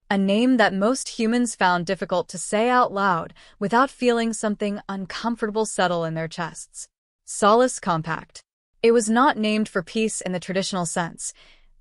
a name that most humans found difficult to say out loud without feeling something uncomfortable settle in their chests. Solace Compact. It was not named for peace in the traditional sense,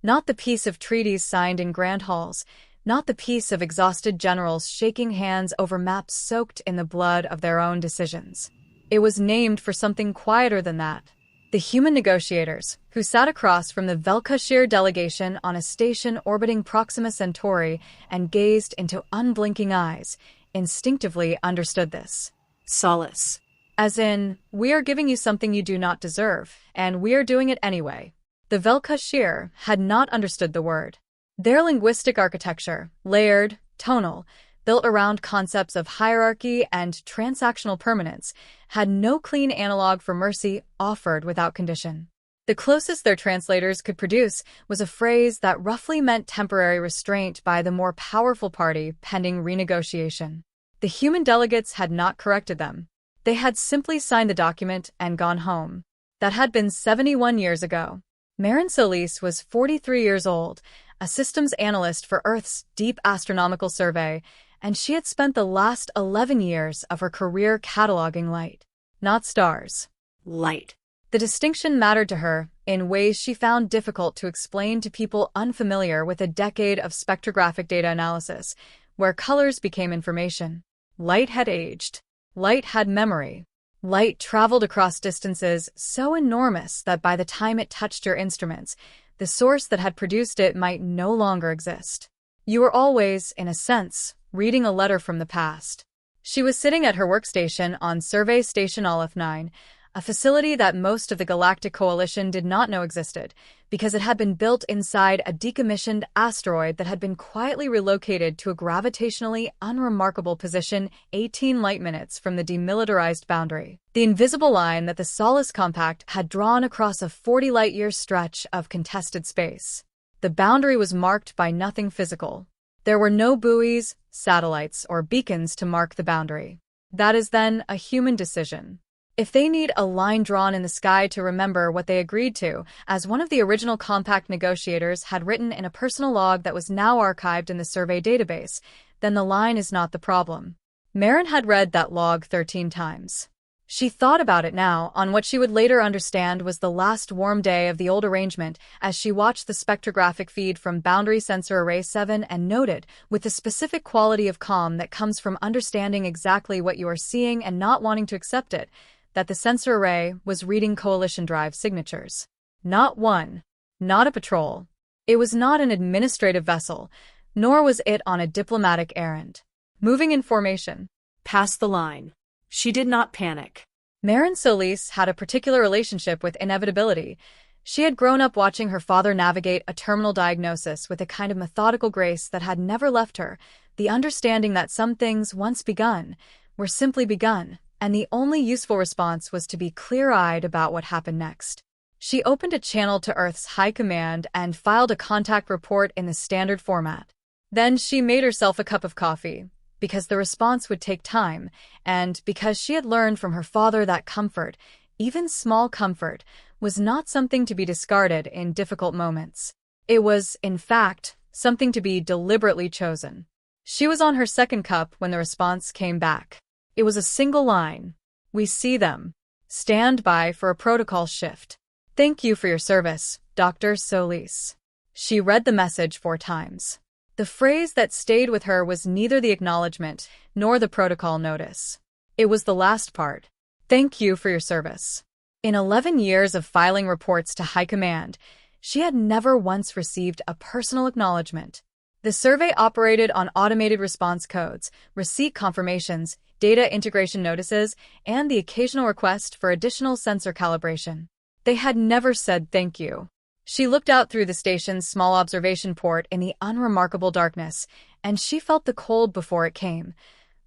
not the peace of treaties signed in grand halls, not the peace of exhausted generals shaking hands over maps soaked in the blood of their own decisions. It was named for something quieter than that. The human negotiators, who sat across from the Velkashir delegation on a station orbiting Proxima Centauri and gazed into unblinking eyes, instinctively understood this. Solace. As in, we are giving you something you do not deserve, and we are doing it anyway. The Velkashir had not understood the word. Their linguistic architecture, layered, tonal, built around concepts of hierarchy and transactional permanence, had no clean analog for mercy offered without condition. The closest their translators could produce was a phrase that roughly meant temporary restraint by the more powerful party pending renegotiation. The human delegates had not corrected them. They had simply signed the document and gone home. That had been 71 years ago. Marin Solis was 43 years old, a systems analyst for Earth's Deep Astronomical Survey, and she had spent the last 11 years of her career cataloging light, not stars. Light. The distinction mattered to her in ways she found difficult to explain to people unfamiliar with a decade of spectrographic data analysis, where colors became information. Light had aged. Light had memory. Light traveled across distances so enormous that by the time it touched your instruments, the source that had produced it might no longer exist. You were always, in a sense, reading a letter from the past. She was sitting at her workstation on Survey Station Aleph 9, a facility that most of the Galactic Coalition did not know existed, because it had been built inside a decommissioned asteroid that had been quietly relocated to a gravitationally unremarkable position 18 light-minutes from the demilitarized boundary. The invisible line that the Solace Compact had drawn across a 40-light-year stretch of contested space. The boundary was marked by nothing physical. There were no buoys, satellites, or beacons to mark the boundary. That is then a human decision. If they need a line drawn in the sky to remember what they agreed to, as one of the original compact negotiators had written in a personal log that was now archived in the survey database, then the line is not the problem. Marin had read that log 13 times. She thought about it now on what she would later understand was the last warm day of the old arrangement as she watched the spectrographic feed from Boundary Sensor Array 7 and noted, with the specific quality of calm that comes from understanding exactly what you are seeing and not wanting to accept it, that the sensor array was reading coalition drive signatures. Not one. Not a patrol. It was not an administrative vessel, nor was it on a diplomatic errand. Moving in formation. Past the line. She did not panic. Marin Solis had a particular relationship with inevitability. She had grown up watching her father navigate a terminal diagnosis with a kind of methodical grace that had never left her, the understanding that some things, once begun, were simply begun, and the only useful response was to be clear-eyed about what happened next. She opened a channel to Earth's High Command and filed a contact report in the standard format. Then she made herself a cup of coffee, because the response would take time, and because she had learned from her father that comfort, even small comfort, was not something to be discarded in difficult moments. It was, in fact, something to be deliberately chosen. She was on her second cup when the response came back. It was a single line. We see them. Stand by for a protocol shift. Thank you for your service, Dr. Solis. She read the message 4 times. The phrase that stayed with her was neither the acknowledgement nor the protocol notice. It was the last part. Thank you for your service. In 11 years of filing reports to High Command, she had never once received a personal acknowledgement. The survey operated on automated response codes, receipt confirmations, data integration notices, and the occasional request for additional sensor calibration. They had never said thank you. She looked out through the station's small observation port in the unremarkable darkness, and she felt the cold before it came,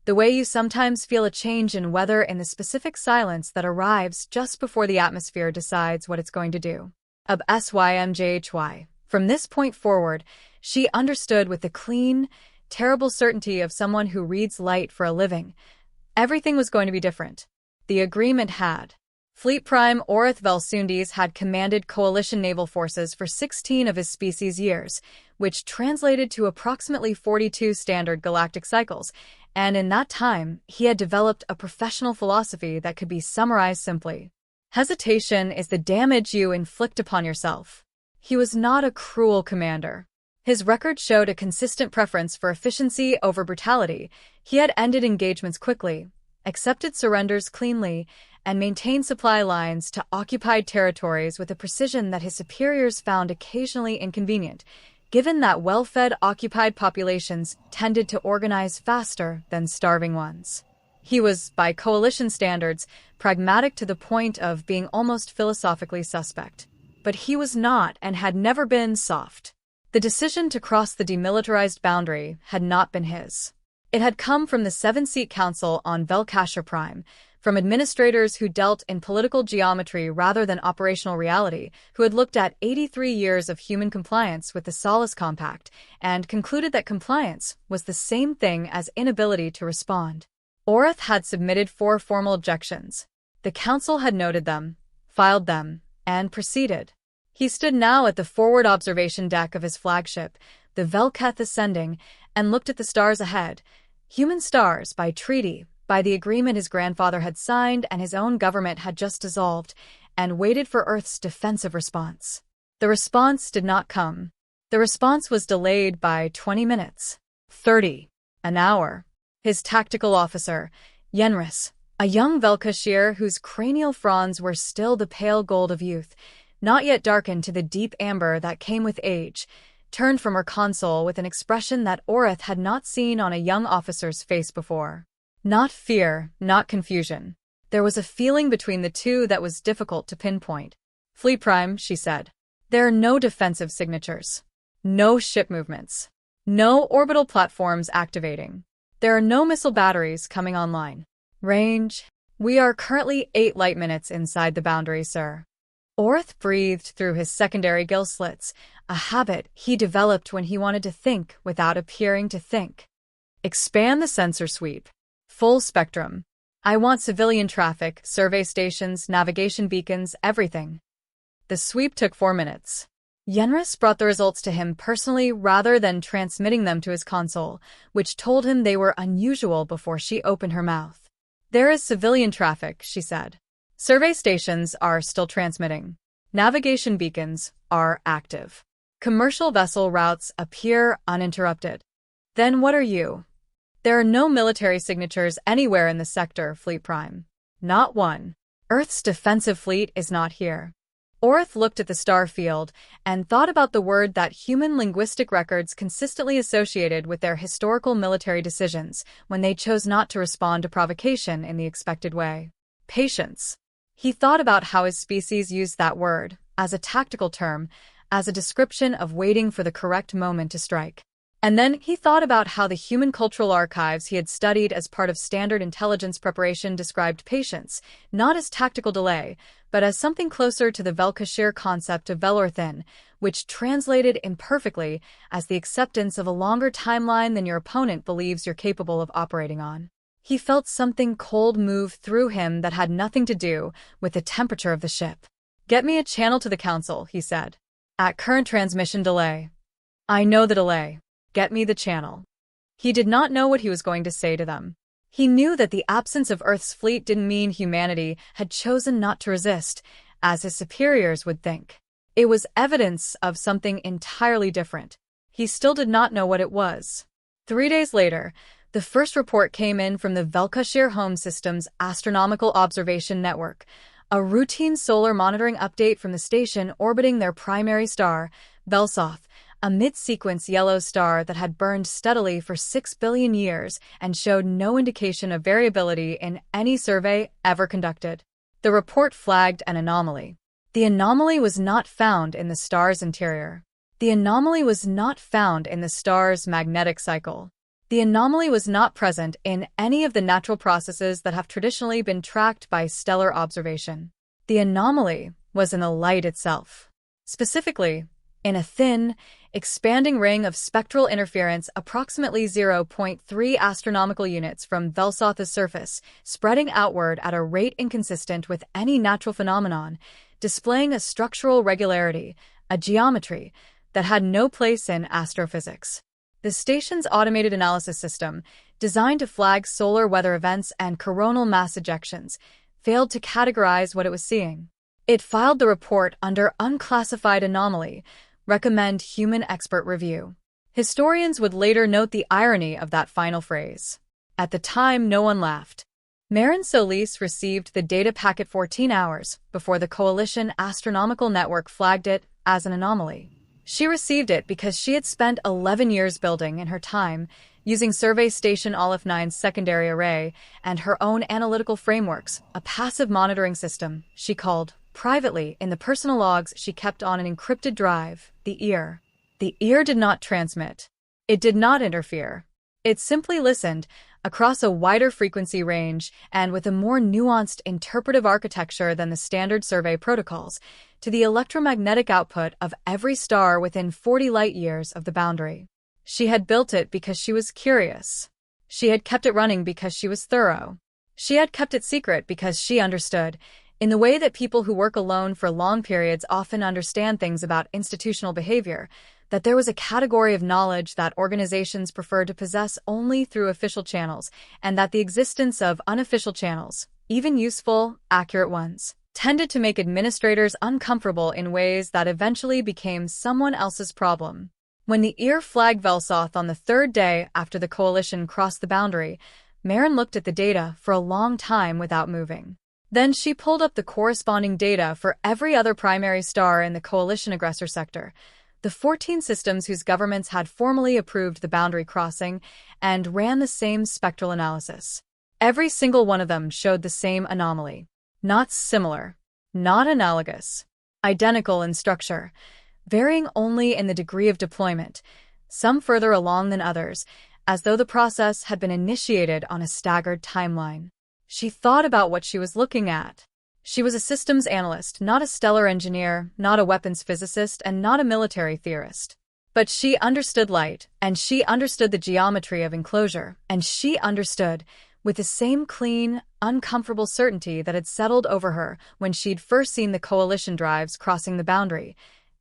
the way you sometimes feel a change in weather in the specific silence that arrives just before the atmosphere decides what it's going to do. SYMJHY. From this point forward, she understood with the clean, terrible certainty of someone who reads light for a living. Everything was going to be different. The agreement had. Fleet Prime Orith Velsundis had commanded coalition naval forces for 16 of his species years, which translated to approximately 42 standard galactic cycles, and in that time, he had developed a professional philosophy that could be summarized simply. Hesitation is the damage you inflict upon yourself. He was not a cruel commander. His record showed a consistent preference for efficiency over brutality. He had ended engagements quickly, accepted surrenders cleanly, and maintained supply lines to occupied territories with a precision that his superiors found occasionally inconvenient, given that well-fed occupied populations tended to organize faster than starving ones. He was, by coalition standards, pragmatic to the point of being almost philosophically suspect. But he was not and had never been soft. The decision to cross the demilitarized boundary had not been his. It had come from the seven-seat council on Velkashir Prime, from administrators who dealt in political geometry rather than operational reality, who had looked at 83 years of human compliance with the Solace Compact and concluded that compliance was the same thing as inability to respond. Orth had submitted 4 formal objections. The council had noted them, filed them, and proceeded. He stood now at the forward observation deck of his flagship, the Velketh Ascending, and looked at the stars ahead. Human stars, by treaty, by the agreement his grandfather had signed and his own government had just dissolved, and waited for Earth's defensive response. The response did not come. The response was delayed by 20 minutes, 30, an hour. His tactical officer, Yenris, a young Velkashir whose cranial fronds were still the pale gold of youth, not yet darkened to the deep amber that came with age, turned from her console with an expression that Orth had not seen on a young officer's face before. Not fear, not confusion. There was a feeling between the two that was difficult to pinpoint. "Fleet Prime," she said. "There are no defensive signatures. No ship movements. No orbital platforms activating. There are no missile batteries coming online. Range? We are currently 8 light minutes inside the boundary, sir." Orth breathed through his secondary gill slits, a habit he developed when he wanted to think without appearing to think. "Expand the sensor sweep. Full spectrum. I want civilian traffic, survey stations, navigation beacons, everything." The sweep took 4 minutes. Yenris brought the results to him personally rather than transmitting them to his console, which told him they were unusual before she opened her mouth. "There is civilian traffic," she said. "Survey stations are still transmitting. Navigation beacons are active. Commercial vessel routes appear uninterrupted." "Then what are you?" "There are no military signatures anywhere in the sector, Fleet Prime. Not one. Earth's defensive fleet is not here." Orth looked at the star field and thought about the word that human linguistic records consistently associated with their historical military decisions when they chose not to respond to provocation in the expected way. Patience. He thought about how his species used that word, as a tactical term, as a description of waiting for the correct moment to strike. And then he thought about how the human cultural archives he had studied as part of standard intelligence preparation described patience, not as tactical delay, but as something closer to the Velkashir concept of Velorthin, which translated imperfectly as the acceptance of a longer timeline than your opponent believes you're capable of operating on. He felt something cold move through him that had nothing to do with the temperature of the ship. "Get me a channel to the council," he said. "At current transmission delay." "I know the delay. Get me the channel." He did not know what he was going to say to them. He knew that the absence of Earth's fleet didn't mean humanity had chosen not to resist, as his superiors would think. It was evidence of something entirely different. He still did not know what it was. 3 days later, the first report came in from the Velkashir Home System's Astronomical Observation Network, a routine solar monitoring update from the station orbiting their primary star, Velsoth, a mid-sequence yellow star that had burned steadily for 6 billion years and showed no indication of variability in any survey ever conducted. The report flagged an anomaly. The anomaly was not found in the star's interior. The anomaly was not found in the star's magnetic cycle. The anomaly was not present in any of the natural processes that have traditionally been tracked by stellar observation. The anomaly was in the light itself. Specifically, in a thin, expanding ring of spectral interference approximately 0.3 astronomical units from Velsoth's surface, spreading outward at a rate inconsistent with any natural phenomenon, displaying a structural regularity, a geometry, that had no place in astrophysics. The station's automated analysis system, designed to flag solar weather events and coronal mass ejections, failed to categorize what it was seeing. It filed the report under unclassified anomaly, recommend human expert review. Historians would later note the irony of that final phrase. At the time, no one laughed. Marin Solis received the data packet 14 hours before the Coalition Astronomical Network flagged it as an anomaly. She received it because she had spent 11 years building, in her time, using Survey Station Aleph-9's secondary array and her own analytical frameworks, a passive monitoring system she called, privately, in the personal logs she kept on an encrypted drive, the ear. The ear did not transmit. It did not interfere. It simply listened, across a wider frequency range and with a more nuanced interpretive architecture than the standard survey protocols, to the electromagnetic output of every star within 40 light-years of the boundary. She had built it because she was curious. She had kept it running because she was thorough. She had kept it secret because she understood, in the way that people who work alone for long periods often understand things about institutional behavior, that there was a category of knowledge that organizations prefer to possess only through official channels, and that the existence of unofficial channels, even useful, accurate ones, tended to make administrators uncomfortable in ways that eventually became someone else's problem. When the ear flagged Velsoth on the third day after the coalition crossed the boundary, Marin looked at the data for a long time without moving. Then she pulled up the corresponding data for every other primary star in the coalition aggressor sector, the 14 systems whose governments had formally approved the boundary crossing, and ran the same spectral analysis. Every single one of them showed the same anomaly. Not similar, not analogous, identical in structure, varying only in the degree of deployment, some further along than others, as though the process had been initiated on a staggered timeline. She thought about what she was looking at. She was a systems analyst, not a stellar engineer, not a weapons physicist, and not a military theorist. But she understood light, and she understood the geometry of enclosure, and she understood, with the same clean, uncomfortable certainty that had settled over her when she'd first seen the coalition drives crossing the boundary,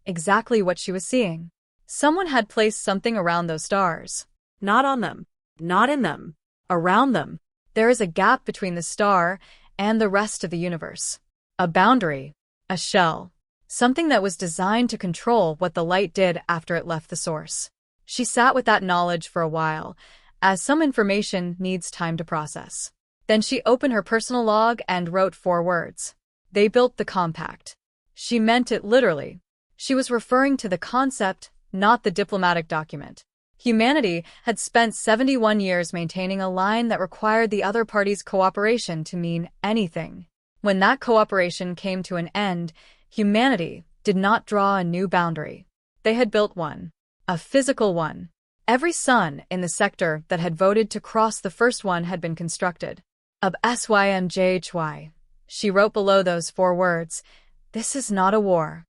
exactly what she was seeing. Someone had placed something around those stars. Not on them. Not in them. Around them. There is a gap between the star and the rest of the universe. A boundary. A shell. Something that was designed to control what the light did after it left the source. She sat with that knowledge for a while, as some information needs time to process. Then she opened her personal log and wrote 4 words. They built the compact. She meant it literally. She was referring to the concept, not the diplomatic document. Humanity had spent 71 years maintaining a line that required the other party's cooperation to mean anything. When that cooperation came to an end, humanity did not draw a new boundary. They had built one. A physical one. Every sun in the sector that had voted to cross the first one had been constructed. Of SYMJHY. She wrote below those 4 words, "This is not a war.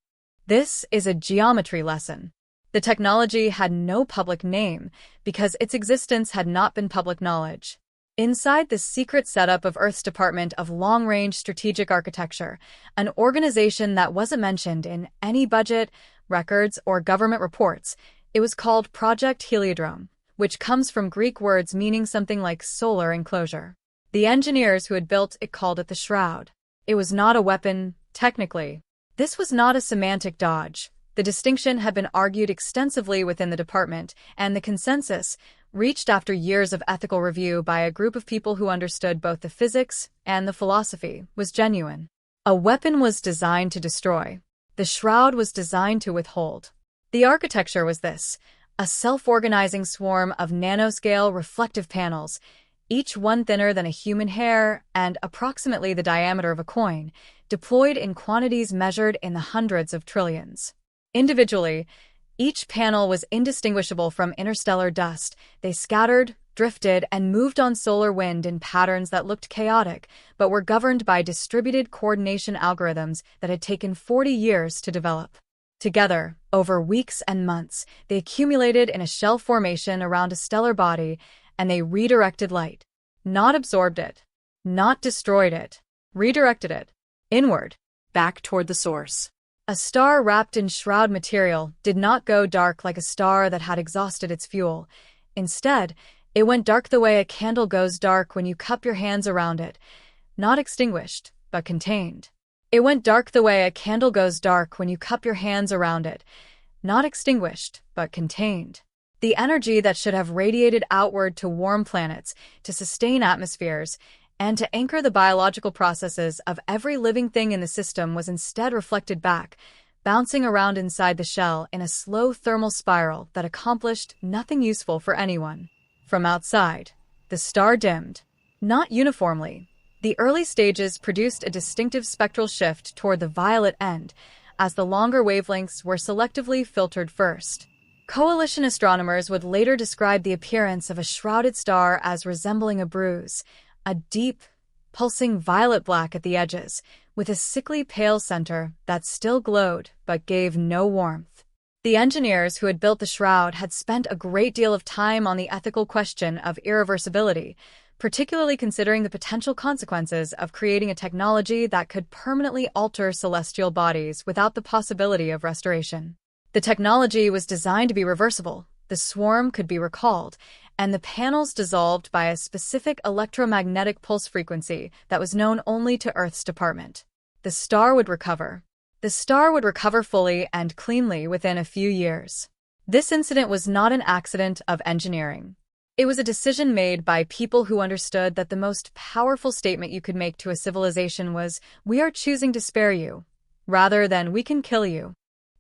This is a geometry lesson." The technology had no public name because its existence had not been public knowledge. Inside the secret setup of Earth's Department of Long-Range Strategic Architecture, an organization that wasn't mentioned in any budget, records, or government reports, it was called Project Heliodrome, which comes from Greek words meaning something like solar enclosure. The engineers who had built it called it the Shroud. It was not a weapon, technically. This was not a semantic dodge. The distinction had been argued extensively within the department, and the consensus, reached after years of ethical review by a group of people who understood both the physics and the philosophy, was genuine. A weapon was designed to destroy. The Shroud was designed to withhold. The architecture was this: a self-organizing swarm of nanoscale reflective panels, each one thinner than a human hair and approximately the diameter of a coin, deployed in quantities measured in the hundreds of trillions. Individually, each panel was indistinguishable from interstellar dust. They scattered, drifted, and moved on solar wind in patterns that looked chaotic, but were governed by distributed coordination algorithms that had taken 40 years to develop. Together, over weeks and months, they accumulated in a shell formation around a stellar body, and they redirected light. Not absorbed it. Not destroyed it. Redirected it. Inward. Back toward the source. A star wrapped in shroud material did not go dark like a star that had exhausted its fuel. Instead, it went dark the way a candle goes dark when you cup your hands around it, not extinguished, but contained. It went dark the way a candle goes dark when you cup your hands around it, not extinguished, but contained. The energy that should have radiated outward to warm planets, to sustain atmospheres, and to anchor the biological processes of every living thing in the system was instead reflected back, bouncing around inside the shell in a slow thermal spiral that accomplished nothing useful for anyone. From outside, the star dimmed. Not uniformly. The early stages produced a distinctive spectral shift toward the violet end, as the longer wavelengths were selectively filtered first. Coalition astronomers would later describe the appearance of a shrouded star as resembling a bruise, a deep, pulsing violet black at the edges, with a sickly pale center that still glowed but gave no warmth. The engineers who had built the shroud had spent a great deal of time on the ethical question of irreversibility, particularly considering the potential consequences of creating a technology that could permanently alter celestial bodies without the possibility of restoration. The technology was designed to be reversible, the swarm could be recalled, and the panels dissolved by a specific electromagnetic pulse frequency that was known only to Earth's department. The star would recover. The star would recover fully and cleanly within a few years. This incident was not an accident of engineering. It was a decision made by people who understood that the most powerful statement you could make to a civilization was, "We are choosing to spare you," rather than "We can kill you."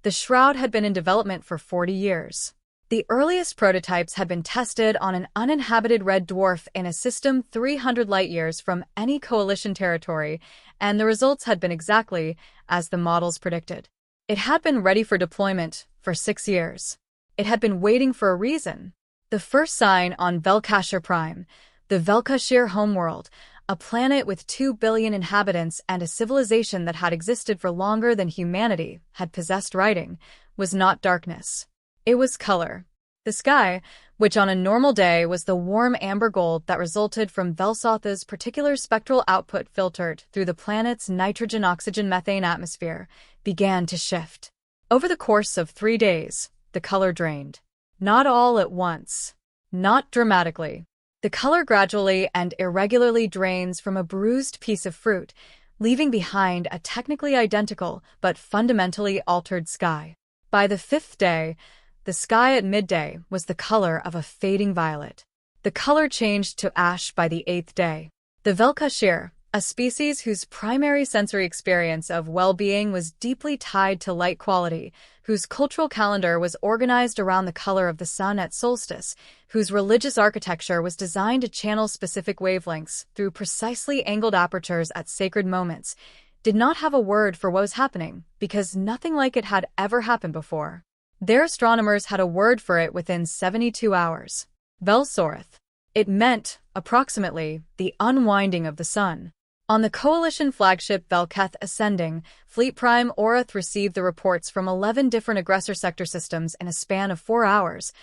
The shroud had been in development for 40 years. The earliest prototypes had been tested on an uninhabited red dwarf in a system 300 light-years from any coalition territory, and the results had been exactly as the models predicted. It had been ready for deployment for 6 years. It had been waiting for a reason. The first sign on Velkashir Prime, the Velkashir homeworld, a planet with 2 billion inhabitants and a civilization that had existed for longer than humanity had possessed writing, was not darkness. It was color. The sky, which on a normal day was the warm amber gold that resulted from Velsotha's particular spectral output filtered through the planet's nitrogen-oxygen-methane atmosphere, began to shift. Over the course of 3 days, the color drained. Not all at once. Not dramatically. The color gradually and irregularly drains from a bruised piece of fruit, leaving behind a technically identical but fundamentally altered sky. By the 5th day, the sky at midday was the color of a fading violet. The color changed to ash by the 8th day. The Velkashir, a species whose primary sensory experience of well-being was deeply tied to light quality, whose cultural calendar was organized around the color of the sun at solstice, whose religious architecture was designed to channel specific wavelengths through precisely angled apertures at sacred moments, did not have a word for what was happening because nothing like it had ever happened before. Their astronomers had a word for it within 72 hours. Velsorth. It meant, approximately, the unwinding of the sun. On the coalition flagship Velketh ascending, Fleet Prime Orath received the reports from 11 different aggressor sector systems in a span of 4 hours,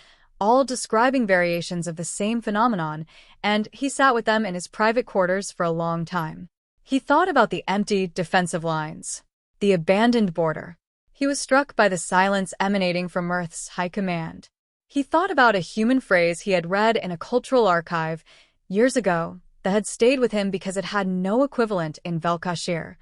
all describing variations of the same phenomenon, and he sat with them in his private quarters for a long time. He thought about the empty, defensive lines, the abandoned border. He was struck by the silence emanating from Earth's high command. He thought about a human phrase he had read in a cultural archive years ago that had stayed with him because it had no equivalent in Velkashir.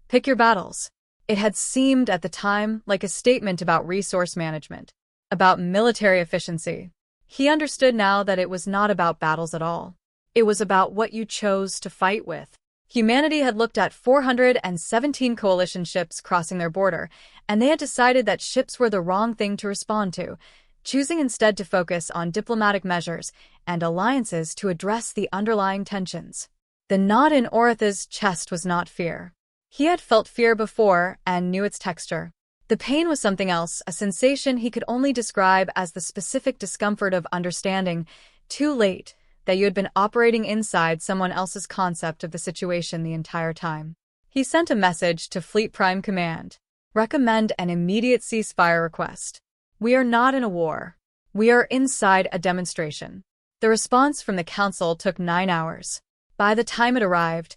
Pick your battles. It had seemed at the time like a statement about resource management, about military efficiency. He understood now that it was not about battles at all. It was about what you chose to fight with. Humanity had looked at 417 coalition ships crossing their border, and they had decided that ships were the wrong thing to respond to, choosing instead to focus on diplomatic measures and alliances to address the underlying tensions. The knot in Orath's chest was not fear. He had felt fear before and knew its texture. The pain was something else, a sensation he could only describe as the specific discomfort of understanding, too late, that you had been operating inside someone else's concept of the situation the entire time. He sent a message to Fleet Prime Command. Recommend an immediate ceasefire request. We are not in a war. We are inside a demonstration. The response from the Council took 9 hours. By the time it arrived,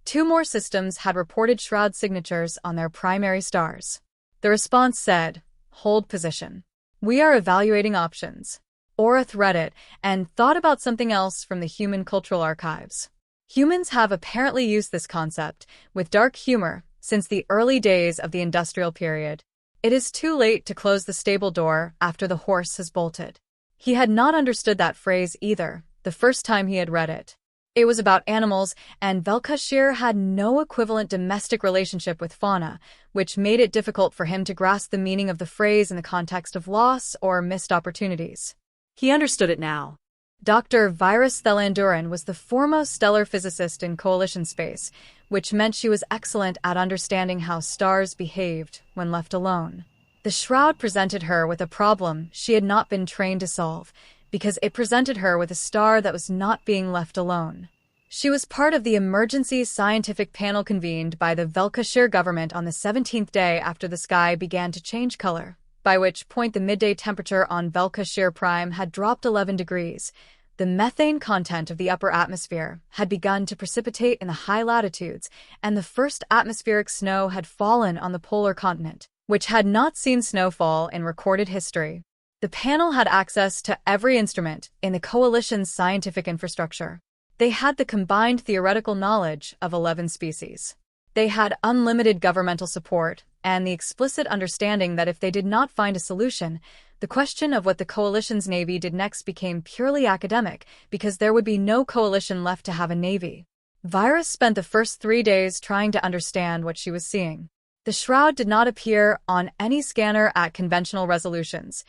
2 more systems had reported shroud signatures on their primary stars. The response said, "Hold position. We are evaluating options." Orth read it and thought about something else from the Human Cultural Archives. Humans have apparently used this concept with dark humor since the early days of the industrial period. It is too late to close the stable door after the horse has bolted. He had not understood that phrase either, the first time he had read it. It was about animals, and Velkashir had no equivalent domestic relationship with fauna, which made it difficult for him to grasp the meaning of the phrase in the context of loss or missed opportunities. He understood it now. Dr. Virus Thelanduran was the foremost stellar physicist in Coalition space, which meant she was excellent at understanding how stars behaved when left alone. The shroud presented her with a problem she had not been trained to solve, because it presented her with a star that was not being left alone. She was part of the emergency scientific panel convened by the Velkashir government on the 17th day after the sky began to change color, by which point the midday temperature on Velkashir Prime had dropped 11 degrees. The methane content of the upper atmosphere had begun to precipitate in the high latitudes, and the first atmospheric snow had fallen on the polar continent, which had not seen snowfall in recorded history. The panel had access to every instrument in the coalition's scientific infrastructure. They had the combined theoretical knowledge of 11 species. They had unlimited governmental support and the explicit understanding that if they did not find a solution, the question of what the coalition's navy did next became purely academic because there would be no coalition left to have a navy. Virus spent the first 3 days trying to understand what she was seeing. The shroud did not appear on any scanner at conventional resolutions.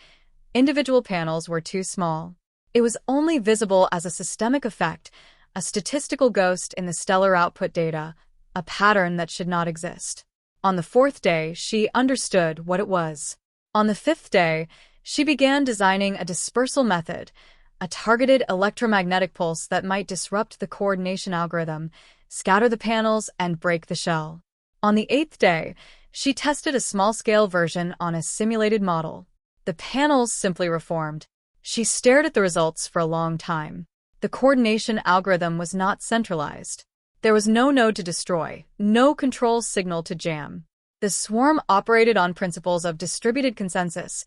Individual panels were too small. It was only visible as a systemic effect, a statistical ghost in the stellar output data, a pattern that should not exist. On the 4th day, she understood what it was. On the 5th day, she began designing a dispersal method, a targeted electromagnetic pulse that might disrupt the coordination algorithm, scatter the panels, and break the shell. On the 8th day, she tested a small-scale version on a simulated model. The panels simply reformed. She stared at the results for a long time. The coordination algorithm was not centralized. There was no node to destroy, no control signal to jam. The swarm operated on principles of distributed consensus.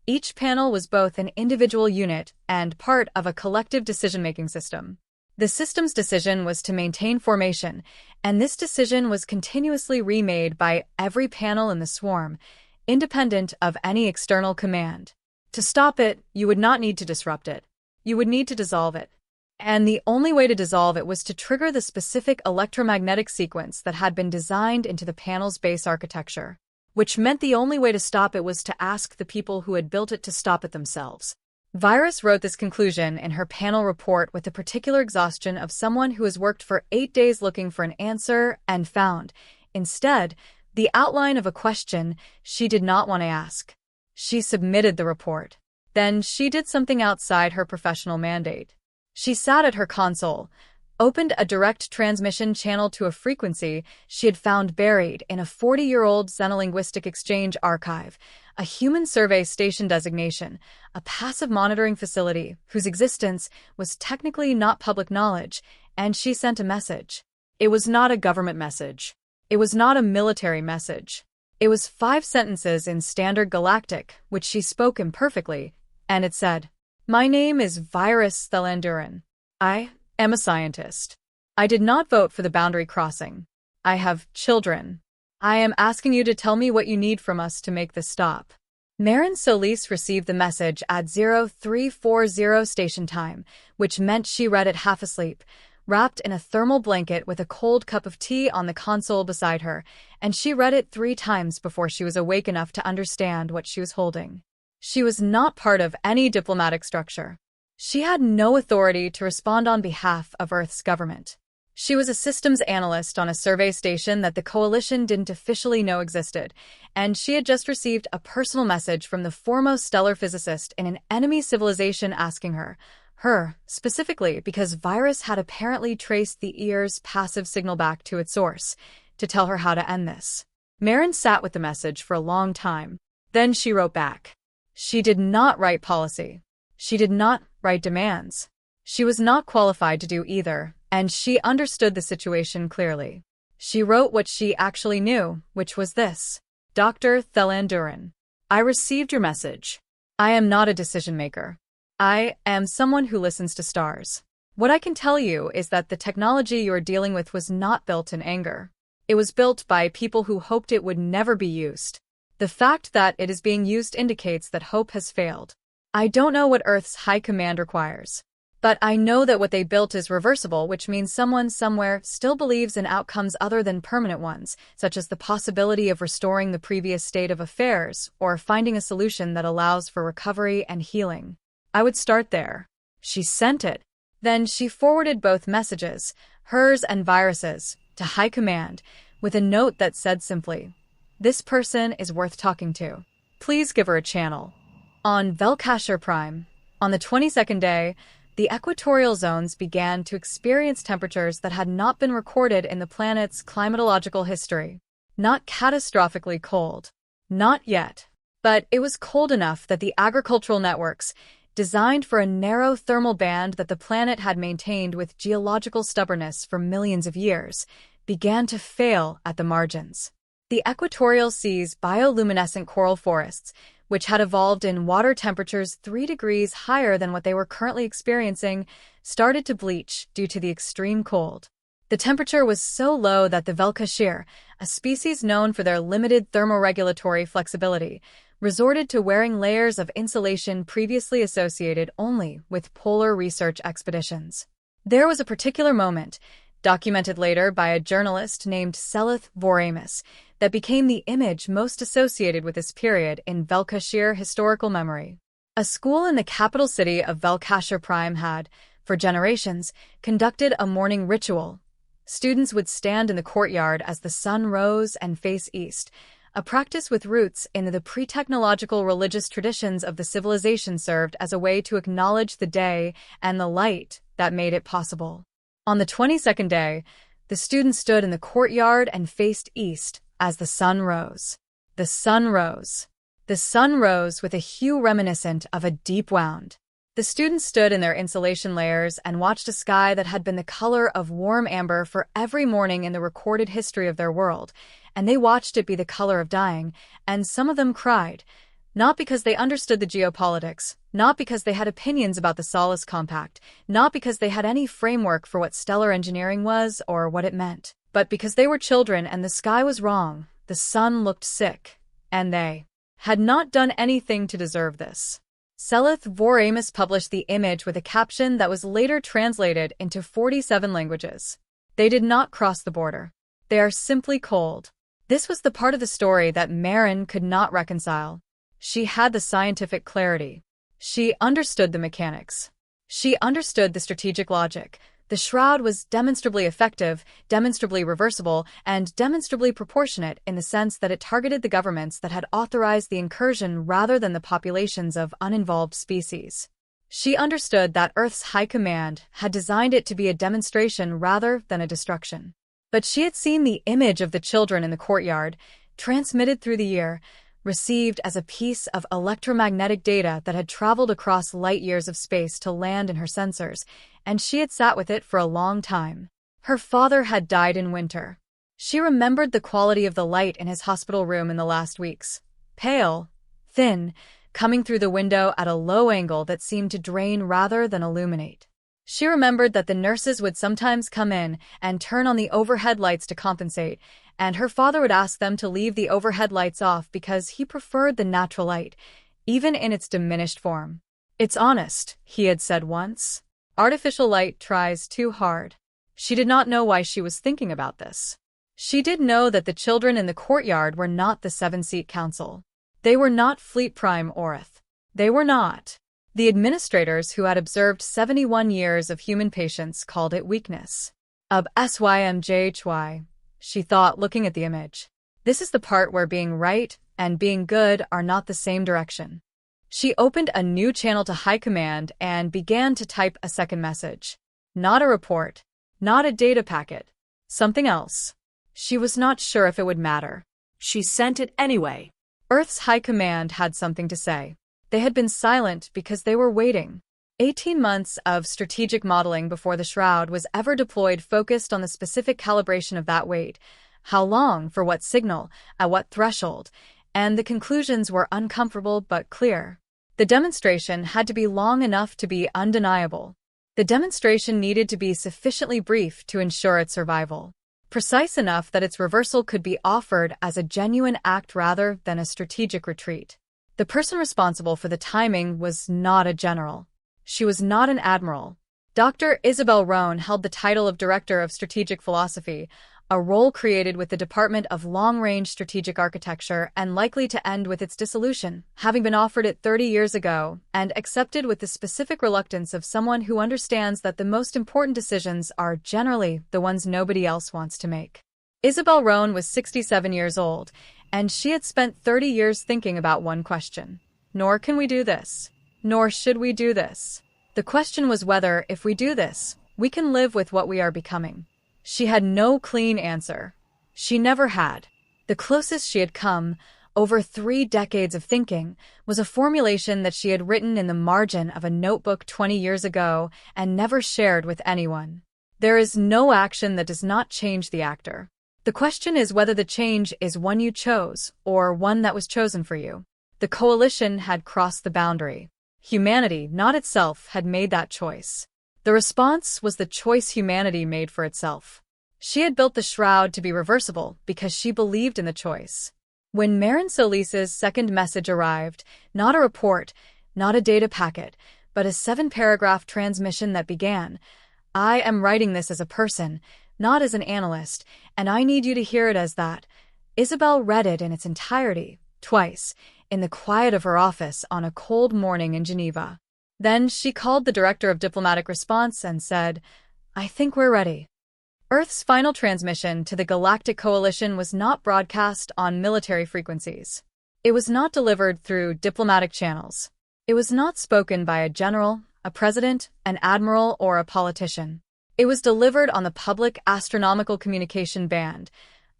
Each panel was both an individual unit and part of a collective decision-making system. The system's decision was to maintain formation, and this decision was continuously remade by every panel in the swarm, independent of any external command. To stop it, you would not need to disrupt it. You would need to dissolve it. And the only way to dissolve it was to trigger the specific electromagnetic sequence that had been designed into the panel's base architecture, which meant the only way to stop it was to ask the people who had built it to stop it themselves. Virus wrote this conclusion in her panel report with the particular exhaustion of someone who has worked for 8 days looking for an answer and found, instead, the outline of a question she did not want to ask. She submitted the report. Then she did something outside her professional mandate. She sat at her console, opened a direct transmission channel to a frequency she had found buried in a 40-year-old Xenolinguistic Exchange archive, a human survey station designation, a passive monitoring facility whose existence was technically not public knowledge, and she sent a message. It was not a government message. It was not a military message. It was 5 sentences in Standard Galactic, which she spoke imperfectly, and it said, "My name is Virus Thelanduran. I am a scientist. I did not vote for the boundary crossing. I have children. I am asking you to tell me what you need from us to make this stop." Marin Solis received the message at 0340 station time, which meant she read it half asleep, wrapped in a thermal blanket with a cold cup of tea on the console beside her, and she read it 3 times before she was awake enough to understand what she was holding. She was not part of any diplomatic structure. She had no authority to respond on behalf of Earth's government. She was a systems analyst on a survey station that the coalition didn't officially know existed, and she had just received a personal message from the foremost stellar physicist in an enemy civilization asking her specifically because Virus had apparently traced the ear's passive signal back to its source, to tell her how to end this. Marin sat with the message for a long time. Then she wrote back. She did not write policy. She did not write demands. She was not qualified to do either, and she understood the situation clearly. She wrote what she actually knew, which was this. Dr. Thelandurin. I received your message. I am not a decision maker. I am someone who listens to stars. What I can tell you is that the technology you are dealing with was not built in anger. It was built by people who hoped it would never be used. The fact that it is being used indicates that hope has failed. I don't know what Earth's high command requires. But I know that what they built is reversible, which means someone somewhere still believes in outcomes other than permanent ones, such as the possibility of restoring the previous state of affairs or finding a solution that allows for recovery and healing. I would start there. She sent it. Then she forwarded both messages, hers and Virus's, to High Command, with a note that said simply, "This person is worth talking to. Please give her a channel." On Velkashir Prime, on the 22nd day, the equatorial zones began to experience temperatures that had not been recorded in the planet's climatological history. Not catastrophically cold. Not yet. But it was cold enough that the agricultural networks, designed for a narrow thermal band that the planet had maintained with geological stubbornness for millions of years, began to fail at the margins. The equatorial sea's bioluminescent coral forests, which had evolved in water temperatures 3 degrees higher than what they were currently experiencing, started to bleach due to the extreme cold. The temperature was so low that the Velkashir, a species known for their limited thermoregulatory flexibility, resorted to wearing layers of insulation previously associated only with polar research expeditions. There was a particular moment, documented later by a journalist named Seleth Voramus, that became the image most associated with this period in Velkashir historical memory. A school in the capital city of Velkashir Prime had, for generations, conducted a morning ritual. Students would stand in the courtyard as the sun rose and face east, a practice with roots in the pre-technological religious traditions of the civilization served as a way to acknowledge the day and the light that made it possible. On the 22nd day, the students stood in the courtyard and faced east as the sun rose. The sun rose. The sun rose with a hue reminiscent of a deep wound. The students stood in their insulation layers and watched a sky that had been the color of warm amber for every morning in the recorded history of their world, and they watched it be the color of dying, and some of them cried, not because they understood the geopolitics, not because they had opinions about the Solace Compact, not because they had any framework for what stellar engineering was or what it meant, but because they were children and the sky was wrong, the sun looked sick, and they had not done anything to deserve this. Seleth Voramus published the image with a caption that was later translated into 47 languages. They did not cross the border. They are simply cold. This was the part of the story that Marin could not reconcile. She had the scientific clarity. She understood the mechanics. She understood the strategic logic. The shroud was demonstrably effective, demonstrably reversible, and demonstrably proportionate in the sense that it targeted the governments that had authorized the incursion rather than the populations of uninvolved species. She understood that Earth's High Command had designed it to be a demonstration rather than a destruction. But she had seen the image of the children in the courtyard, transmitted through the year, received as a piece of electromagnetic data that had traveled across light years of space to land in her sensors, and she had sat with it for a long time. Her father had died in winter. She remembered the quality of the light in his hospital room in the last weeks. Pale, thin, coming through the window at a low angle that seemed to drain rather than illuminate. She remembered that the nurses would sometimes come in and turn on the overhead lights to compensate, and her father would ask them to leave the overhead lights off because he preferred the natural light, even in its diminished form. "It's honest," he had said once. "Artificial light tries too hard." She did not know why she was thinking about this. She did know that the children in the courtyard were not the seven-seat council. They were not Fleet Prime Orith. They were not. The administrators who had observed 71 years of human patience called it weakness. SYMJHY, she thought, looking at the image. This is the part where being right and being good are not the same direction. She opened a new channel to High Command and began to type a second message. Not a report. Not a data packet. Something else. She was not sure if it would matter. She sent it anyway. Earth's High Command had something to say. They had been silent because they were waiting. 18 months of strategic modeling before the shroud was ever deployed focused on the specific calibration of that weight, how long, for what signal, at what threshold, and the conclusions were uncomfortable but clear. The demonstration had to be long enough to be undeniable. The demonstration needed to be sufficiently brief to ensure its survival, precise enough that its reversal could be offered as a genuine act rather than a strategic retreat. The person responsible for the timing was not a general. She was not an admiral. Dr. Isabel Rohn held the title of Director of Strategic Philosophy, a role created with the Department of Long-Range Strategic Architecture and likely to end with its dissolution, having been offered it 30 years ago and accepted with the specific reluctance of someone who understands that the most important decisions are generally the ones nobody else wants to make. Isabel Rohn was 67 years old, and she had spent 30 years thinking about one question. Nor can we do this. Nor should we do this. The question was whether, if we do this, we can live with what we are becoming. She had no clean answer. She never had. The closest she had come, over 3 decades of thinking, was a formulation that she had written in the margin of a notebook 20 years ago and never shared with anyone. There is no action that does not change the actor. The question is whether the change is one you chose or one that was chosen for you. The coalition had crossed the boundary. Humanity, not itself, had made that choice. The response was the choice humanity made for itself. She had built the shroud to be reversible because she believed in the choice. When Marin Solis's second message arrived, not a report, not a data packet, but a 7-paragraph transmission that began, "I am writing this as a person, not as an analyst, and I need you to hear it as that." Isabel read it in its entirety, twice, in the quiet of her office on a cold morning in Geneva. Then she called the Director of Diplomatic Response and said, "I think we're ready." Earth's final transmission to the Galactic Coalition was not broadcast on military frequencies. It was not delivered through diplomatic channels. It was not spoken by a general, a president, an admiral, or a politician. It was delivered on the public astronomical communication band,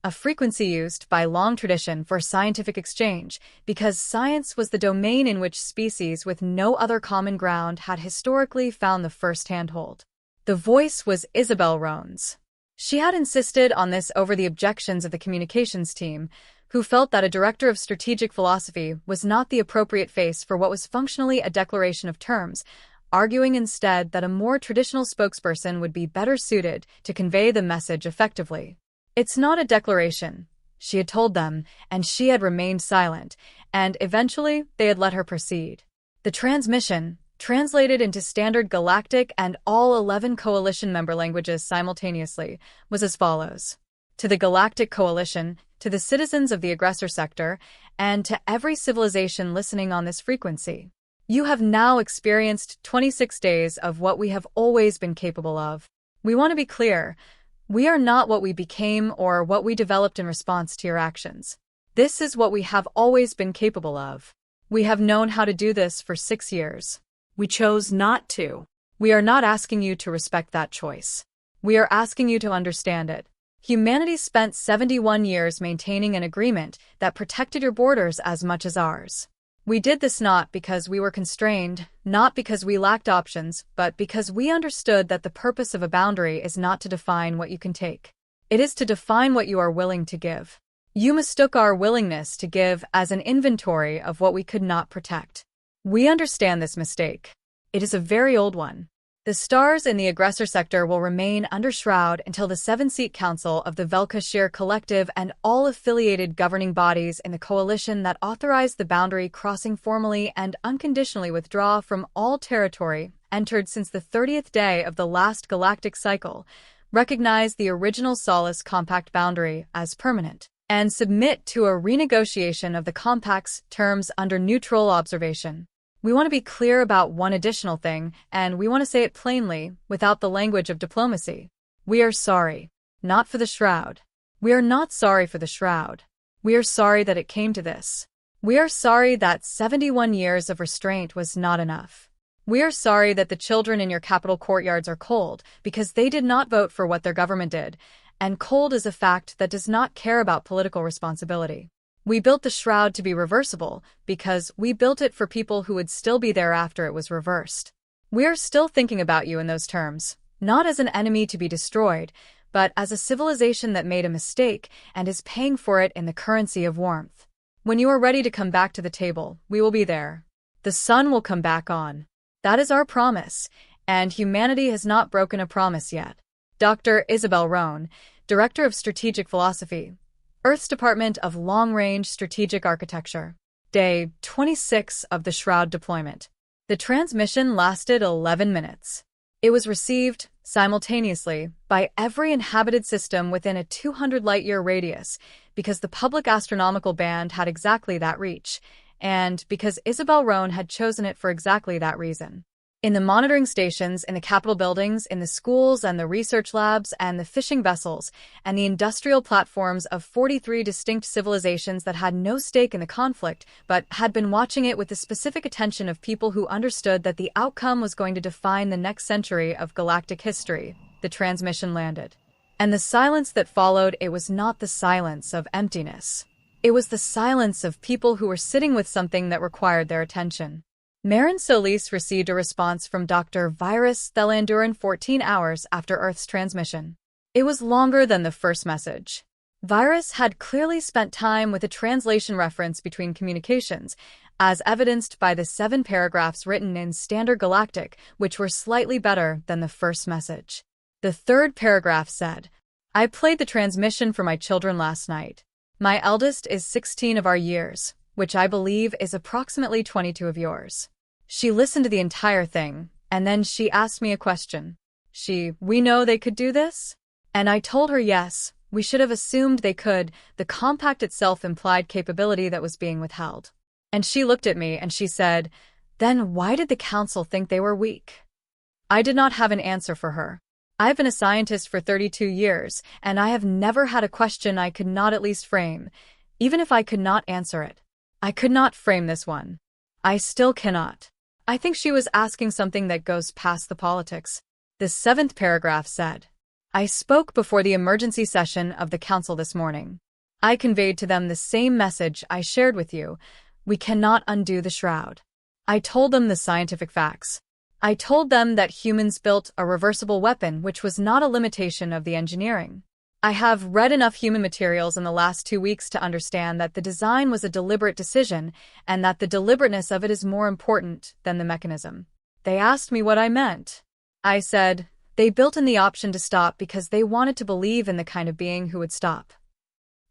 a frequency used by long tradition for scientific exchange, because science was the domain in which species with no other common ground had historically found the first handhold. The voice was Isabel Rohn's. She had insisted on this over the objections of the communications team, who felt that a director of strategic philosophy was not the appropriate face for what was functionally a declaration of terms, arguing instead that a more traditional spokesperson would be better suited to convey the message effectively. "It's not a declaration," she had told them, and she had remained silent, and eventually they had let her proceed. The transmission, translated into standard galactic and all 11 coalition member languages simultaneously, was as follows. To the Galactic Coalition, to the citizens of the aggressor sector, and to every civilization listening on this frequency. You have now experienced 26 days of what we have always been capable of. We want to be clear. We are not what we became or what we developed in response to your actions. This is what we have always been capable of. We have known how to do this for 6 years. We chose not to. We are not asking you to respect that choice. We are asking you to understand it. Humanity spent 71 years maintaining an agreement that protected your borders as much as ours. We did this not because we were constrained, not because we lacked options, but because we understood that the purpose of a boundary is not to define what you can take. It is to define what you are willing to give. You mistook our willingness to give as an inventory of what we could not protect. We understand this mistake. It is a very old one. The stars in the aggressor sector will remain under shroud until the 7-seat council of the Velka-Shir Collective and all affiliated governing bodies in the coalition that authorize the boundary crossing formally and unconditionally withdraw from all territory entered since the 30th day of the last galactic cycle, recognize the original Solace Compact boundary as permanent, and submit to a renegotiation of the compact's terms under neutral observation. We want to be clear about one additional thing, and we want to say it plainly, without the language of diplomacy. We are sorry. Not for the shroud. We are not sorry for the shroud. We are sorry that it came to this. We are sorry that 71 years of restraint was not enough. We are sorry that the children in your capital courtyards are cold because they did not vote for what their government did, and cold is a fact that does not care about political responsibility. We built the shroud to be reversible because we built it for people who would still be there after it was reversed. We are still thinking about you in those terms, not as an enemy to be destroyed, but as a civilization that made a mistake and is paying for it in the currency of warmth. When you are ready to come back to the table, we will be there. The sun will come back on. That is our promise, and humanity has not broken a promise yet. Dr. Isabel Rohn, Director of Strategic Philosophy, Earth's Department of Long-Range Strategic Architecture. Day 26 of the Shroud deployment. The transmission lasted 11 minutes. It was received simultaneously by every inhabited system within a 200 light-year radius, because the public astronomical band had exactly that reach, and because Isabel Rohn had chosen it for exactly that reason. In the monitoring stations, in the Capitol buildings, in the schools and the research labs and the fishing vessels, and the industrial platforms of 43 distinct civilizations that had no stake in the conflict, but had been watching it with the specific attention of people who understood that the outcome was going to define the next century of galactic history, the transmission landed. And the silence that followed, it was not the silence of emptiness. It was the silence of people who were sitting with something that required their attention. Marin Solis received a response from Dr. Virus Thelanduran 14 hours after Earth's transmission. It was longer than the first message. Virus had clearly spent time with a translation reference between communications, as evidenced by the 7 paragraphs written in Standard Galactic, which were slightly better than the first message. The third paragraph said, "I played the transmission for my children last night. My eldest is 16 of our years, which I believe is approximately 22 of yours. She listened to the entire thing, and then she asked me a question. We know they could do this?" And I told her yes, we should have assumed they could. The compact itself implied capability that was being withheld. And she looked at me and she said, "Then why did the council think they were weak?" I did not have an answer for her. I've been a scientist for 32 years, and I have never had a question I could not at least frame, even if I could not answer it. I could not frame this one. I still cannot. I think she was asking something that goes past the politics. The 7th paragraph said, "I spoke before the emergency session of the council this morning. I conveyed to them the same message I shared with you. We cannot undo the shroud. I told them the scientific facts. I told them that humans built a reversible weapon, which was not a limitation of the engineering. I have read enough human materials in the last 2 weeks to understand that the design was a deliberate decision and that the deliberateness of it is more important than the mechanism." They asked me what I meant. I said, they built in the option to stop because they wanted to believe in the kind of being who would stop.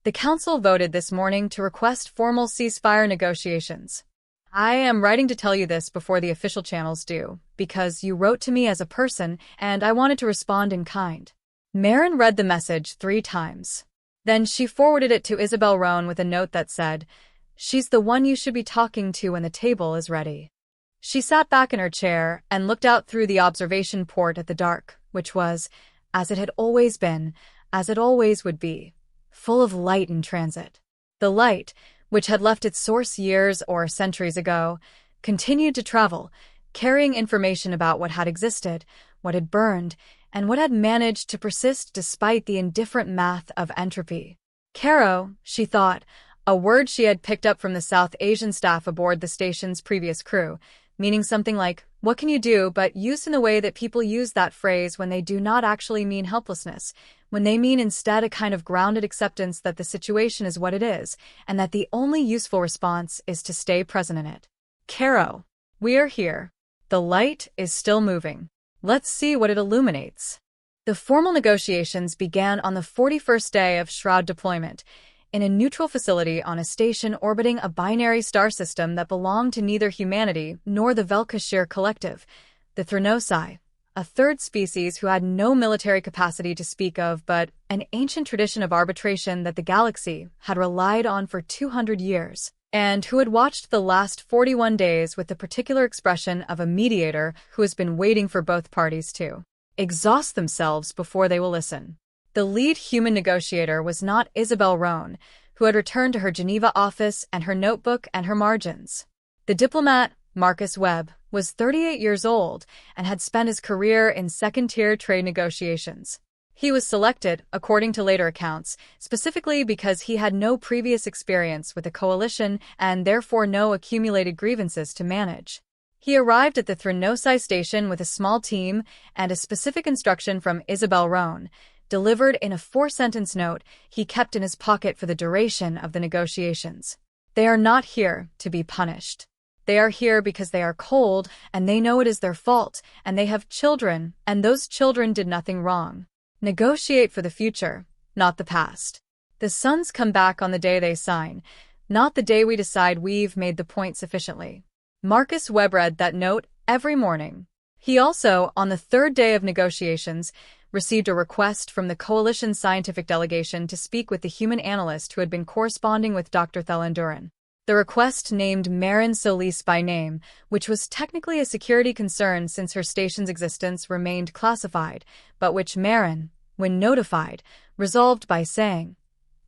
The council voted this morning to request formal ceasefire negotiations. I am writing to tell you this before the official channels do, because you wrote to me as a person and I wanted to respond in kind. Marin read the message 3 times. Then she forwarded it to Isabel Rohn with a note that said, "She's the one you should be talking to when the table is ready." She sat back in her chair and looked out through the observation port at the dark, which was, as it had always been, as it always would be, full of light in transit. The light, which had left its source years or centuries ago, continued to travel, carrying information about what had existed, what had burned, and what had managed to persist despite the indifferent math of entropy. Caro, she thought, a word she had picked up from the South Asian staff aboard the station's previous crew, meaning something like, "What can you do?" but used in the way that people use that phrase when they do not actually mean helplessness, when they mean instead a kind of grounded acceptance that the situation is what it is, and that the only useful response is to stay present in it. "Caro, we are here. The light is still moving. Let's see what it illuminates." The formal negotiations began on the 41st day of Shroud deployment, in a neutral facility on a station orbiting a binary star system that belonged to neither humanity nor the Velkashir collective, the Thranosai, a third species who had no military capacity to speak of but an ancient tradition of arbitration that the galaxy had relied on for 200 years, and who had watched the last 41 days with the particular expression of a mediator who has been waiting for both parties to exhaust themselves before they will listen. The lead human negotiator was not Isabel Rohn, who had returned to her Geneva office and her notebook and her margins. The diplomat, Marcus Webb, was 38 years old and had spent his career in second-tier trade negotiations. He was selected, according to later accounts, specifically because he had no previous experience with a coalition and therefore no accumulated grievances to manage. He arrived at the Thranosai station with a small team and a specific instruction from Isabel Rohn: delivered in a 4-sentence note he kept in his pocket for the duration of the negotiations. They are not here to be punished. They are here because they are cold, and they know it is their fault, and they have children, and those children did nothing wrong. Negotiate for the future, not the past. The sons come back on the day they sign, not the day we decide we've made the point sufficiently. Marcus Webb read that note every morning. He also, on the third day of negotiations, received a request from the coalition's scientific delegation to speak with the human analyst who had been corresponding with Dr. Thelanduran. The request named Marin Solis by name, which was technically a security concern since her station's existence remained classified, but which Marin, when notified, resolved by saying,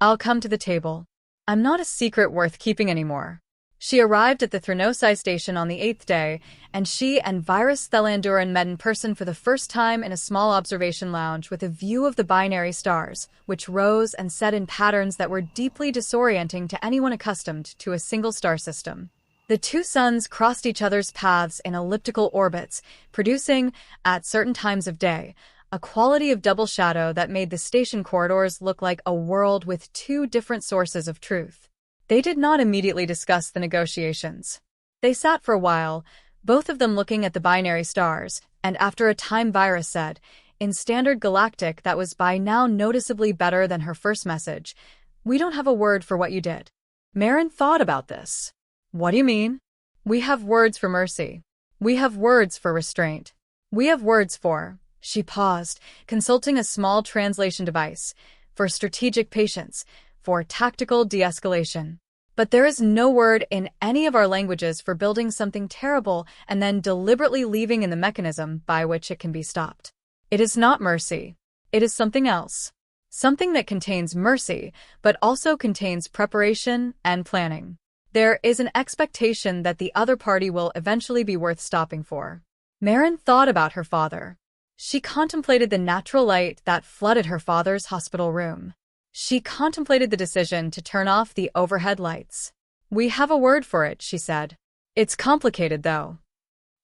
"I'll come to the table. I'm not a secret worth keeping anymore." She arrived at the Thranosai station on the 8th day, and she and Virus Thelanduran met in person for the first time in a small observation lounge with a view of the binary stars, which rose and set in patterns that were deeply disorienting to anyone accustomed to a single star system. The two suns crossed each other's paths in elliptical orbits, producing, at certain times of day, a quality of double shadow that made the station corridors look like a world with two different sources of truth. They did not immediately discuss the negotiations. They sat for a while, both of them looking at the binary stars, and after a time Virus said, in standard galactic that was by now noticeably better than her first message, "We don't have a word for what you did." Marin thought about this. "What do you mean?" "We have words for mercy. We have words for restraint. We have words for—" She paused, consulting a small translation device, "for strategic patience, for tactical de-escalation. But there is no word in any of our languages for building something terrible and then deliberately leaving in the mechanism by which it can be stopped. It is not mercy. It is something else. Something that contains mercy, but also contains preparation and planning. There is an expectation that the other party will eventually be worth stopping for." Marin thought about her father. She contemplated the natural light that flooded her father's hospital room. She contemplated the decision to turn off the overhead lights. "We have a word for it," she said. "It's complicated, though."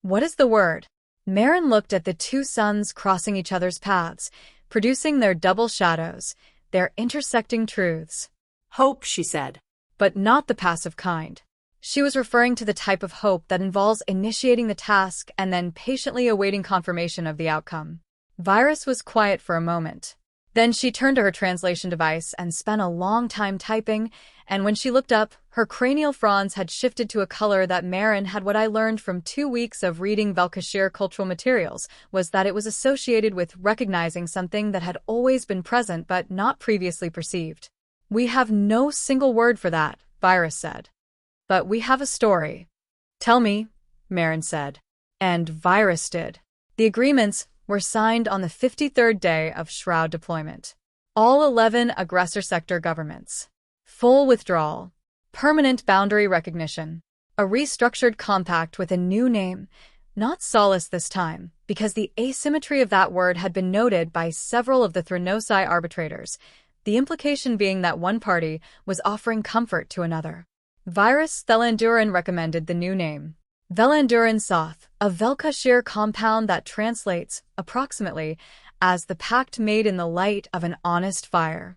"What is the word?" Marin looked at the two suns crossing each other's paths, producing their double shadows, their intersecting truths. "Hope," she said. But not the passive kind. She was referring to the type of hope that involves initiating the task and then patiently awaiting confirmation of the outcome. Virus was quiet for a moment. Then she turned to her translation device and spent a long time typing, and when she looked up, her cranial fronds had shifted to a color that Marin had. What I learned from 2 weeks of reading Velkashir cultural materials was that it was associated with recognizing something that had always been present but not previously perceived. "We have no single word for that," Virus said. "But we have a story." "Tell me," Marin said. And Virus did. The agreements were signed on the 53rd day of Shroud deployment. All 11 aggressor sector governments. Full withdrawal. Permanent boundary recognition. A restructured compact with a new name. Not Solace this time, because the asymmetry of that word had been noted by several of the Thranosai arbitrators, the implication being that one party was offering comfort to another. Virus Thelanduran recommended the new name. Velanduran Soth, a Velkashir compound that translates, approximately, as the pact made in the light of an honest fire.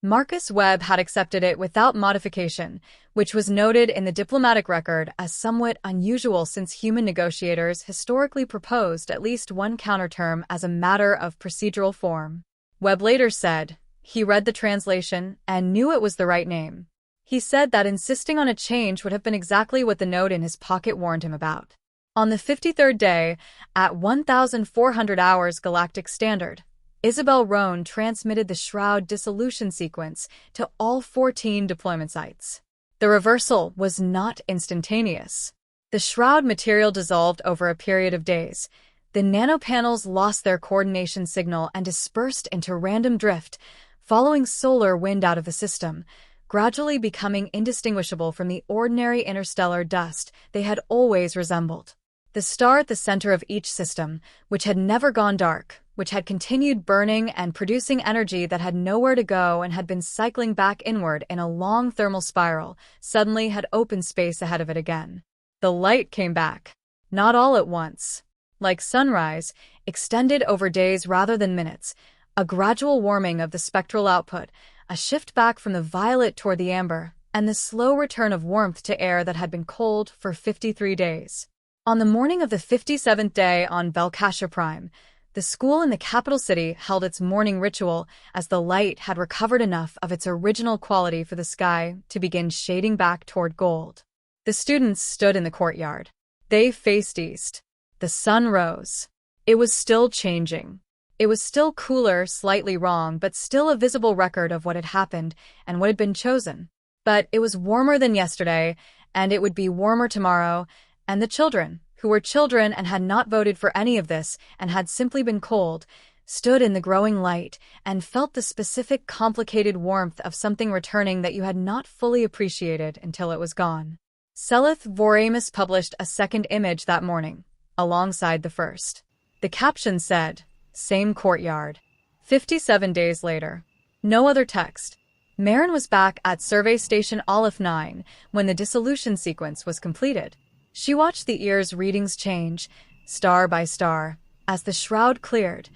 Marcus Webb had accepted it without modification, which was noted in the diplomatic record as somewhat unusual since human negotiators historically proposed at least one counterterm as a matter of procedural form. Webb later said, he read the translation and knew it was the right name. He said that insisting on a change would have been exactly what the note in his pocket warned him about. On the 53rd day, at 1,400 hours Galactic Standard, Isabel Rohn transmitted the Shroud dissolution sequence to all 14 deployment sites. The reversal was not instantaneous. The Shroud material dissolved over a period of days. The nanopanels lost their coordination signal and dispersed into random drift, following solar wind out of the system, gradually becoming indistinguishable from the ordinary interstellar dust they had always resembled. The star at the center of each system, which had never gone dark, which had continued burning and producing energy that had nowhere to go and had been cycling back inward in a long thermal spiral, suddenly had open space ahead of it again. The light came back. Not all at once. Like sunrise, extended over days rather than minutes, A gradual warming of the spectral output, a shift back from the violet toward the amber, and the slow return of warmth to air that had been cold for 53 days. On the morning of the 57th day on Velkasha Prime, the school in the capital city held its morning ritual as the light had recovered enough of its original quality for the sky to begin shading back toward gold. The students stood in the courtyard. They faced east. The sun rose. It was still changing. It was still cooler, slightly wrong, but still a visible record of what had happened and what had been chosen. But it was warmer than yesterday, and it would be warmer tomorrow, and the children, who were children and had not voted for any of this and had simply been cold, stood in the growing light and felt the specific, complicated warmth of something returning that you had not fully appreciated until it was gone. Seleth Voramus published a second image that morning, alongside the first. The caption said, "Same courtyard." 57 days later. No other text. Marin was back at Survey Station Aleph 9 when the dissolution sequence was completed. She watched the ear's readings change, star by star, as the shroud cleared,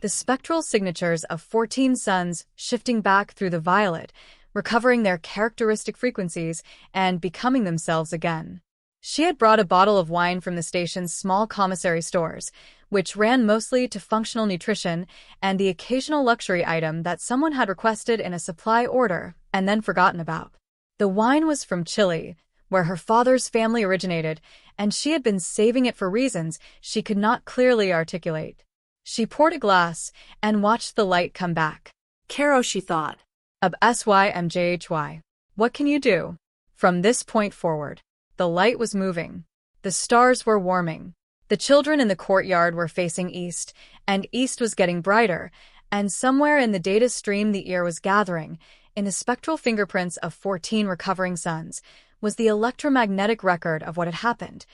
the spectral signatures of 14 suns shifting back through the violet, recovering their characteristic frequencies and becoming themselves again. She had brought a bottle of wine from the station's small commissary stores, which ran mostly to functional nutrition and the occasional luxury item that someone had requested in a supply order and then forgotten about. The wine was from Chile, where her father's family originated, and she had been saving it for reasons she could not clearly articulate. She poured a glass and watched the light come back. Caro, she thought. Ab SYMJHY. What can you do? From this point forward, the light was moving. The stars were warming. The children in the courtyard were facing east, and east was getting brighter, and somewhere in the data stream the ear was gathering, in the spectral fingerprints of 14 recovering suns, was the electromagnetic record of what had happened,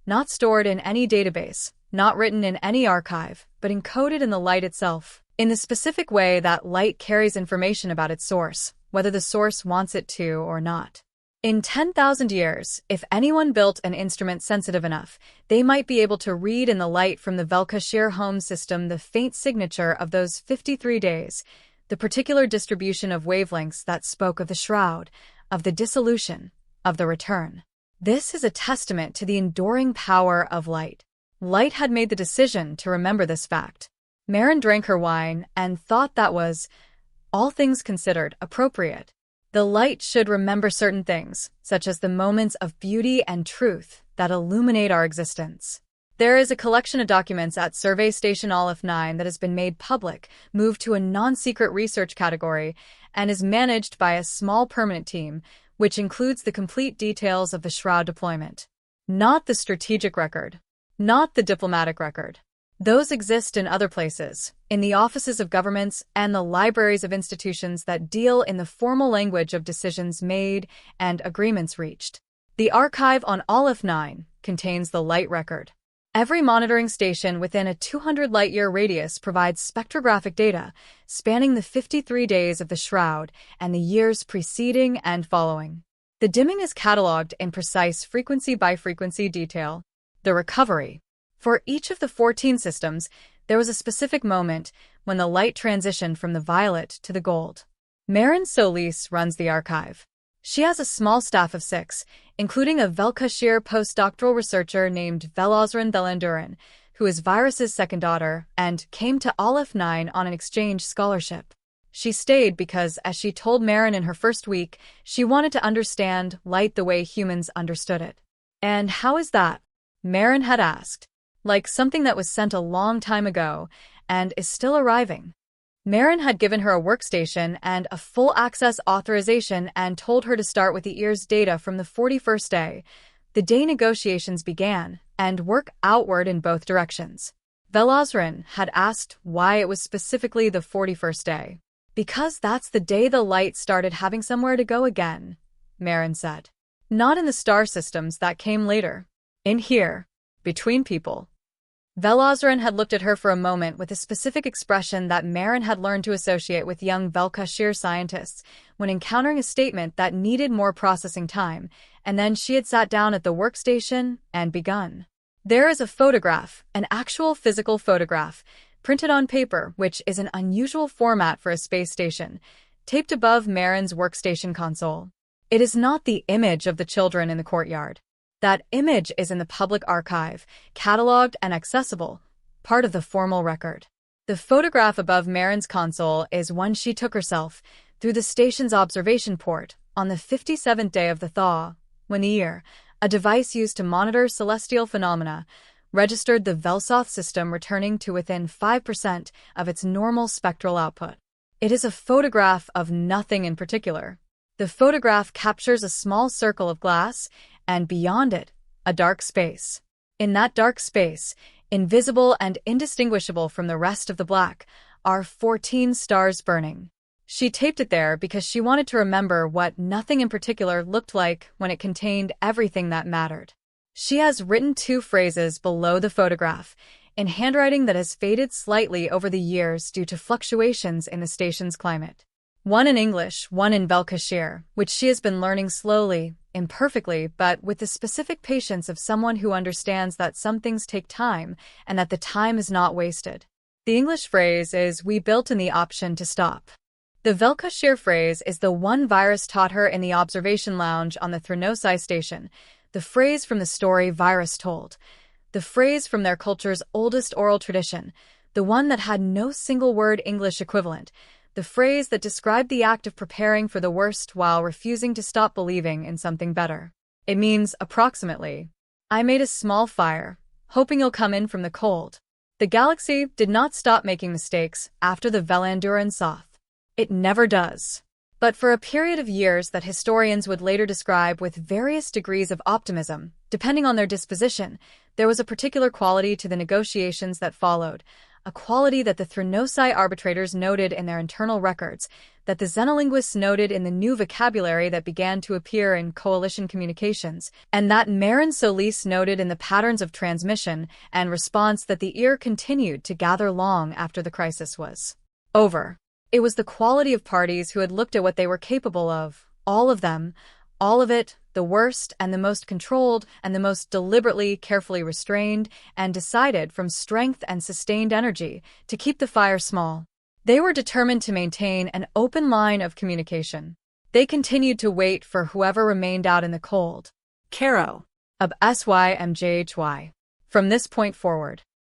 not stored in any database, not written in any archive, but encoded in the light itself, in the specific way that light carries information about its source, whether the source wants it to or not. In 10,000 years, if anyone built an instrument sensitive enough, they might be able to read in the light from the Velkashir home system the faint signature of those 53 days, the particular distribution of wavelengths that spoke of the shroud, of the dissolution, of the return. This is a testament to the enduring power of light. Light had made the decision to remember this fact. Marin drank her wine and thought that was, all things considered, appropriate. The light should remember certain things, such as the moments of beauty and truth that illuminate our existence. There is a collection of documents at Survey Station Aleph 9 that has been made public, moved to a non-secret research category, and is managed by a small permanent team, which includes the complete details of the shroud deployment. Not the strategic record. Not the diplomatic record. Those exist in other places, in the offices of governments and the libraries of institutions that deal in the formal language of decisions made and agreements reached. The archive on Aleph 9 contains the light record. Every monitoring station within a 200 light-year radius provides spectrographic data spanning the 53 days of the shroud and the years preceding and following. The dimming is cataloged in precise frequency-by-frequency detail. The recovery. For each of the 14 systems, there was a specific moment when the light transitioned from the violet to the gold. Marin Solis runs the archive. She has a small staff of 6, including a Velkashir postdoctoral researcher named Velozran Thelanduran, who is Virus's second daughter and came to Aleph 9 on an exchange scholarship. She stayed because, as she told Marin in her first week, she wanted to understand light the way humans understood it. And how is that? Marin had asked. Like something that was sent a long time ago and is still arriving. Marin had given her a workstation and a full access authorization and told her to start with the ear's data from the 41st day. The day negotiations began and work outward in both directions. Velozran had asked why it was specifically the 41st day. Because that's the day the light started having somewhere to go again, Marin said. Not in the star systems that came later. In here. Between people. Velozran had looked at her for a moment with a specific expression that Marin had learned to associate with young Velkashir scientists when encountering a statement that needed more processing time, and then she had sat down at the workstation and begun. There is a photograph, an actual physical photograph, printed on paper, which is an unusual format for a space station, taped above Marin's workstation console. It is not the image of the children in the courtyard. That image is in the public archive, catalogued and accessible, part of the formal record. The photograph above Marin's console is one she took herself through the station's observation port on the 57th day of the thaw, when the ear, a device used to monitor celestial phenomena, registered the Velsoth system returning to within 5% of its normal spectral output. It is a photograph of nothing in particular. The photograph captures a small circle of glass, and beyond it, a dark space. In that dark space, invisible and indistinguishable from the rest of the black, are 14 stars burning. She taped it there because she wanted to remember what nothing in particular looked like when it contained everything that mattered. She has written 2 phrases below the photograph, in handwriting that has faded slightly over the years due to fluctuations in the station's climate. One in English, one in Velkashir, which she has been learning slowly, imperfectly, but with the specific patience of someone who understands that some things take time and that the time is not wasted. The English phrase is, "We built in the option to stop." The Velkashir phrase is the one Virus taught her in the observation lounge on the Threnosai station, the phrase from the story Virus told, the phrase from their culture's oldest oral tradition, the one that had no single-word English equivalent, the phrase that described the act of preparing for the worst while refusing to stop believing in something better. It means, approximately, "I made a small fire, hoping you'll come in from the cold." The galaxy did not stop making mistakes after the Velanduran Soth. It never does. But for a period of years that historians would later describe with various degrees of optimism, depending on their disposition, there was a particular quality to the negotiations that followed, a quality that the Threnosai arbitrators noted in their internal records, that the xenolinguists noted in the new vocabulary that began to appear in coalition communications, and that Marin Solis noted in the patterns of transmission and response that the ear continued to gather long after the crisis was over. It was the quality of parties who had looked at what they were capable of, all of them, all of it, the worst and the most controlled and the most deliberately, carefully restrained, and decided from strength and sustained energy to keep the fire small. They were determined to maintain an open line of communication. They continued to wait for whoever remained out in the cold. Caro. Of SYMJHY. From this point forward,